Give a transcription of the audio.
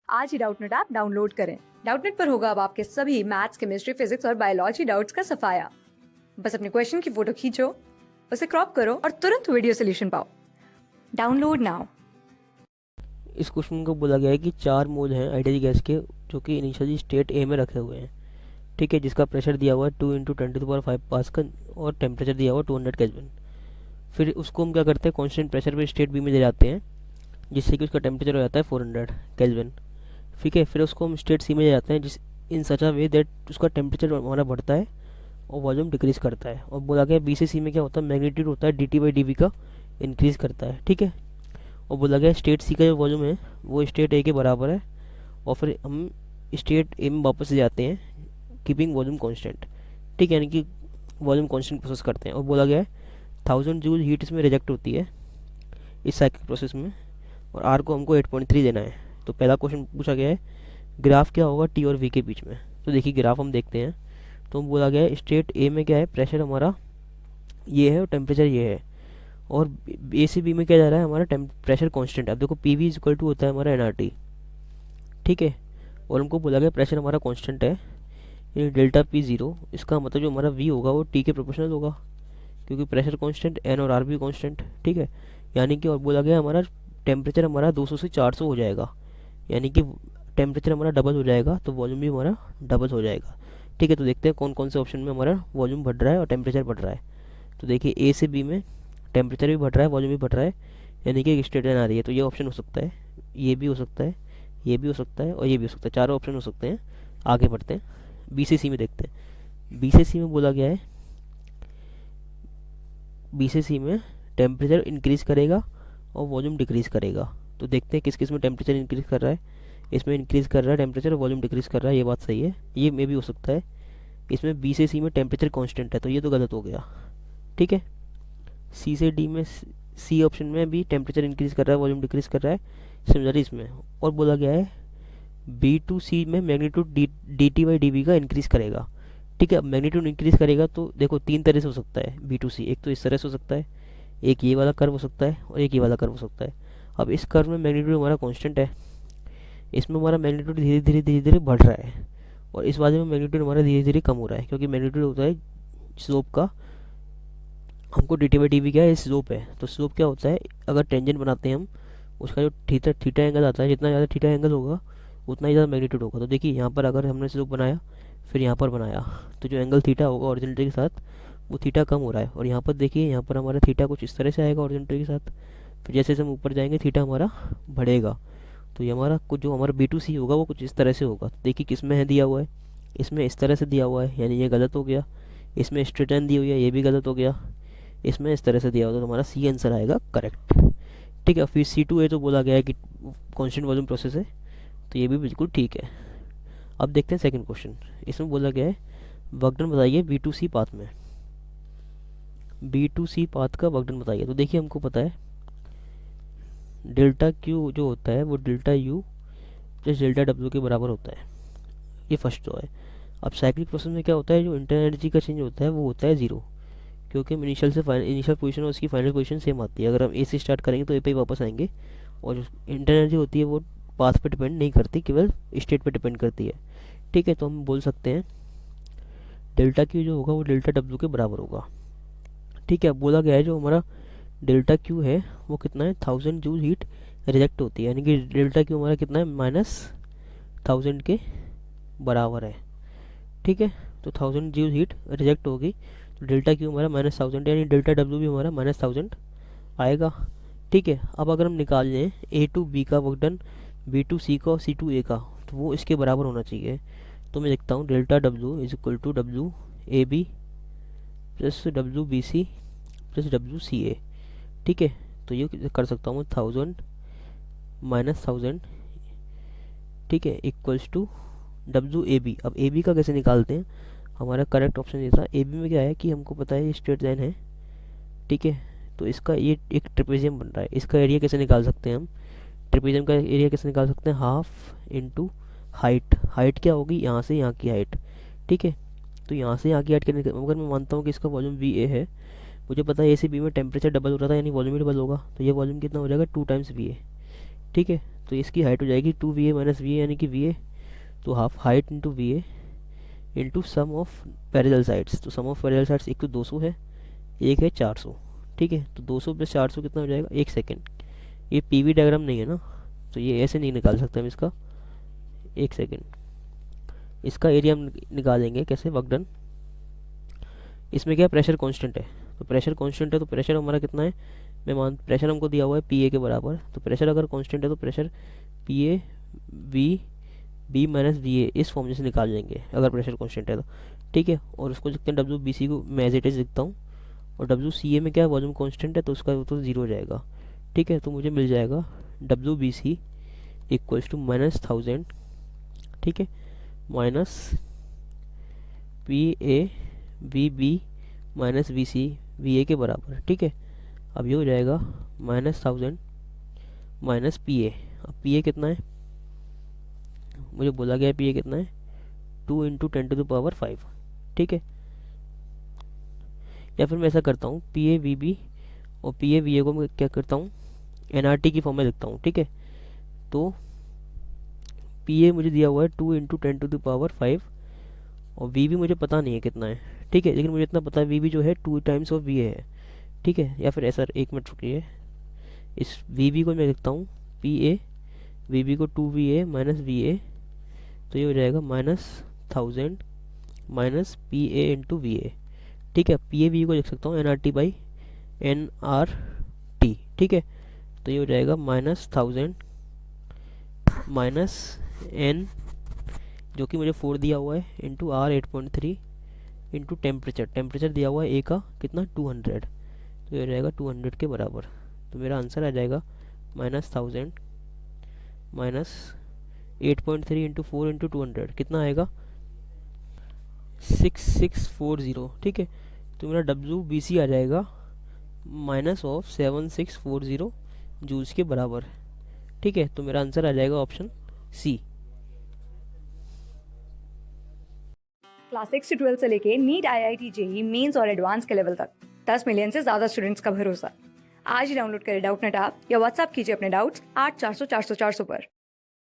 आज ही Doubtnut app download करें। Doubtnut पर होगा अब आपके सभी मैथ्स, केमिस्ट्री, फिजिक्स और बायोलॉजी डाउट्स का सफाया। बस अपने क्वेश्चन की फोटो खींचो, उसे क्रॉप करो और तुरंत वीडियो सोल्यूशन पाओ। Download now. इस क्वेश्चन को बोला गया है कि 4 मोल हैं आइडियल गैस के जो कि इनिशियली स्टेट ए में रखे हुए हैं, ठीक है, जिसका प्रेशर दिया हुआ है 2 × 10⁵ पास्कल और टेम्परेचर दिया हुआ 200 केल्विन। फिर उसको हम क्या करते हैं, कांस्टेंट प्रेशर पे स्टेट बी में ले जाते हैं, जिससे कि उसका टेम्परेचर हो जाता है 400 केल्विन, ठीक है। फिर उसको हम स्टेट सी में ले जाते हैं जिस इन सच अ वे दैट उसका टेम्परेचर हमारा बढ़ता है और वॉल्यूम डिक्रीज करता है। और बोला गया बी से सी में क्या होता है, मैग्नीट्यूड होता है dt/dv का इंक्रीज करता है, ठीक है। और बोला गया स्टेट सी का जो वॉल्यूम है वो स्टेट ए के बराबर है। और फिर हम स्टेट ए में वापस जाते हैं कीपिंग वॉल्यूम कांस्टेंट, ठीक है, यानी कि वॉल्यूम कांस्टेंट प्रोसेस करते हैं। और बोला गया है 1000 जूल हीट इसमें रिजेक्ट होती है इस साइकिल प्रोसेस में, और आर को हमको 8.3 देना है। तो पहला क्वेश्चन पूछा गया है ग्राफ क्या होगा टी और वी के बीच में। तो देखिए ग्राफ हम देखते हैं, तो बोला गया है स्टेट ए में क्या है, प्रेशर हमारा ये है और टेम्परेचर ये है, और ए से बी में क्या जा रहा है, हमारा प्रेशर कांस्टेंट है। अब देखो पी वी इक्वल टू होता है हमारा एनआरटी, ठीक है। और हमको बोला गया प्रेशर हमारा कांस्टेंट है, यानी डेल्टा पी ज़ीरो, इसका मतलब जो हमारा वी होगा वो टी के प्रोपोर्शनल होगा, क्योंकि प्रेशर कांस्टेंट एन और आर भी कांस्टेंट, ठीक है। यानी कि और बोला गया हमारा टेम्परेचर हमारा 200 से 400 हो जाएगा, यानी कि टेम्परेचर हमारा डबल हो जाएगा, तो वॉल्यूम भी हमारा डबल हो जाएगा, ठीक है। तो देखते हैं कौन कौन से ऑप्शन में हमारा वॉल्यूम बढ़ रहा है और टेम्परेचर बढ़ रहा है। तो देखिए ए से बी में टेम्परेचर भी बढ़ रहा है, वॉल्यूम भी बढ़ रहा है, यानी कि एक स्ट्रेट लाइन आ रही है। तो ये ऑप्शन हो सकता है, ये भी हो सकता है, ये भी हो सकता है और ये भी हो सकता है, चारों ऑप्शन हो सकते हैं। आगे बढ़ते हैं, बी से सी में देखते हैं। बी से सी में बोला गया है बी से सी में टेम्परेचर इंक्रीज करेगा और वॉल्यूम डिक्रीज करेगा। तो देखते हैं किस किस में टेम्परेचर इंक्रीज कर रहा है। इसमें इंक्रीज कर रहा है टेम्परेचर और वॉल्यूम डिक्रीज कर रहा है, ये बात सही है। ये में भी हो सकता है इसमें बी से सी में टेम्परेचर कांस्टेंट है, तो ये तो गलत हो गया, ठीक है। सी से डी में सी ऑप्शन में भी टेम्परेचर इंक्रीज कर रहा है, वॉल्यूम डिक्रीज कर रहा है, सिमिलरली इसमें। और बोला गया है बी टू सी में मैग्नीट्यूड dt/dv का इंक्रीज करेगा, ठीक है। अब मैग्नीट्यूड इंक्रीज करेगा तो देखो 3 तरह से हो सकता है बी टू सी। एक तो इस तरह से हो सकता है, एक ये वाला कर्व हो सकता है और एक ये वाला कर्व हो सकता है। अब इस कर्व में मैग्नीट्यूड हमारा कांस्टेंट है, इसमें हमारा मैग्नीट्यूड धीरे धीरे धीरे धीरे बढ़ रहा है, और इस वाले में मैग्नीट्यूड हमारा धीरे धीरे कम हो रहा है, क्योंकि मैग्नीट्यूड होता है स्लोप का। हमको dt/dv क्या है, स्लोप है। तो स्लोप क्या होता है, अगर टेंजेंट बनाते हैं हम, उसका जो थीटा थीटा एंगल आता है, जितना ज़्यादा थीटा एंगल होगा उतना ही ज़्यादा मैग्नीट्यूड होगा। तो देखिए यहाँ पर अगर हमने स्लोप बनाया फिर यहाँ पर बनाया, तो जो एंगल थीटा होगा ओरिजिनलिटी के साथ वो थीटा कम हो रहा है। और यहाँ पर देखिए यहाँ पर हमारा थीटा कुछ इस तरह से आएगा ओरिजिनलिटी के साथ, फिर जैसे जैसे हम ऊपर जाएंगे थीटा हमारा बढ़ेगा। तो ये हमारा कुछ जो हमारा बी टू सी होगा वो कुछ इस तरह से होगा। देखिए किस में है दिया हुआ है, इसमें इस तरह से दिया हुआ है, यानी ये गलत हो गया। इसमें स्ट्रेट लाइन दी हुई है, ये भी गलत हो गया। इसमें इस तरह से दिया हुआ, तो हमारा सी आंसर आएगा करेक्ट, ठीक है। फिर सी टू ए तो बोला गया है कि कांस्टेंट वॉल्यूम प्रोसेस है, तो ये भी बिल्कुल ठीक है। अब देखते हैं सेकंड क्वेश्चन। इसमें बोला गया है वर्क डन बताइए बी टू सी पाथ में, बी टू सी पाथ का वर्क डन बताइए। तो देखिए हमको पता है डेल्टा क्यू जो होता है वो delta U plus delta W के बराबर होता है, ये फर्स्ट जो है। अब साइक्लिक प्रोसेस में क्या होता है, जो इंटरनल एनर्जी का चेंज होता है वो होता है ज़ीरो, क्योंकि हम इनिशियल पोजीशन और उसकी फाइनल पोजीशन सेम आती है। अगर हम ए से स्टार्ट करेंगे तो ए पे ही वापस आएंगे, और जो इंटरनल एनर्जी होती है वो पाथ पे डिपेंड नहीं करती, केवल स्टेट पे डिपेंड करती है, ठीक है। तो हम बोल सकते हैं डेल्टा क्यू जो होगा वो डेल्टा डब्ल्यू के बराबर होगा, ठीक है। बोला गया है जो हमारा डेल्टा क्यू है वो कितना है, 1000 जूल हीट रिजेक्ट होती है, यानी कि डेल्टा क्यू हमारा कितना है, -1000 के बराबर है, ठीक है। तो 1000 जूल हीट रिजेक्ट होगी, तो डेल्टा क्यू हमारा -1000, यानी डेल्टा डब्ल्यू भी हमारा -1000 आएगा, ठीक है। अब अगर हम निकाल लें ए टू बी का वर्क डन, बी टू सी का और सी टू ए का, तो वो इसके बराबर होना चाहिए। तो मैं लिखता हूँ delta W is equal to W A B plus W B C plus W C A, ठीक है। तो ये कर सकता हूँ 1000 -1000, ठीक है, equals to W A B. अब ए बी का कैसे निकालते हैं, हमारा करेक्ट ऑप्शन ये था। ए बी में क्या है कि हमको पता है ये स्ट्रेट लाइन है, ठीक है। तो इसका ये एक ट्रेपेजियम बन रहा है, इसका एरिया कैसे निकाल सकते हैं हम, ट्रेपेजियम का एरिया कैसे निकाल सकते हैं, हाफ इंटू हाइट। हाइट क्या होगी, यहाँ से यहाँ की हाइट, ठीक है। तो यहाँ से यहाँ की हाइट करने, अगर मैं मानता हूँ कि इसका वॉल्यूम वी ए है, मुझे पता है ए से बी में टेम्परेचर डबल हो रहा था, यानी वॉल्यूम भी डबल होगा, तो ये वॉल्यूम कितना हो जाएगा, 2 टाइम्स वी ए, ठीक है। तो इसकी हाइट हो जाएगी 2VA माइनस VA यानी कि VA, तो half height into VA into sum of parallel sides. तो सम ऑफ पैरेलल साइड्स एक तो 200 है, एक है 400। ठीक है, तो 200 प्लस 400 कितना हो जाएगा, 1 सेकेंड। ये PV डायग्राम नहीं है ना, तो ये ऐसे नहीं निकाल सकते हम इसका। 1 सेकेंड। इसका एरिया हम निकालेंगे कैसे, वर्क डन। इसमें क्या प्रेशर कांस्टेंट है, तो प्रेशर कांस्टेंट है तो प्रेशर हमारा कितना है, प्रेशर हमको दिया हुआ है PA के बराबर। तो प्रेशर अगर कांस्टेंट है तो pressure PA B minus VA इस फॉर्मूले से निकाल लेंगे अगर प्रेशर कांस्टेंट है तो। ठीक है, और उसको लिखते हैं WBC को मैं एज इट इज लिखता हूँ, और WCA में क्या है, वॉल्यूम कांस्टेंट है तो उसका तो 0 हो जाएगा। ठीक है, तो मुझे मिल जाएगा WBC इक्वल्स टू -1000, ठीक है, minus PA VB minus VC VA के बराबर। ठीक है, अब ये हो जाएगा -1000 माइनस PA। अब PA कितना है, मुझे बोला गया है PA कितना है, 2 इंटू 10⁵। ठीक है, या फिर मैं ऐसा करता हूँ, PA VB और PA VA को मैं क्या करता हूँ, NRT की फॉर्म में लिखता हूँ। ठीक है, तो PA मुझे दिया हुआ है 2 इंटू 10⁵, और VB मुझे पता नहीं है कितना है। ठीक है, लेकिन मुझे इतना पता है VB जो है 2 टाइम्स ऑफ VA है। ठीक है, या फिर ऐसा, एक मिनट रुकिए, इस VB को मैं लिखता हूँ PA VB को 2VA माइनस VA, तो ये हो जाएगा -1000 माइनस PA इंटू VA। ठीक है, PA VA को लिख सकता हूँ NRT बाई NRT। ठीक है, तो ये हो जाएगा -1000 माइनस N जो कि मुझे 4 दिया हुआ है इंटू R 8.3 इंटू टेम्परेचर दिया हुआ है A का कितना 200, तो ये हो जाएगा 200 के बराबर। तो मेरा आंसर आ जाएगा -1000 माइनस 8.3 इंटू 4 इंटू 200 कितना आएगा 6640। ठीक है, तो मेरा WBC आ जाएगा -7640 जूल्स के बराबर। ठीक है, तो मेरा आंसर आ जाएगा ऑप्शन C। क्लास 6 से 12 से लेके नीट, IIT, JEE मेंस और एडवांस के लेवल तक 10 मिलियन से ज्यादा स्टूडेंट्स का भरोसा। आज ही डाउनलोड करें डाउटनेट ऐप या व्हाट्सएप कीजिए अपने डाउट्स 8400 400 400 पर।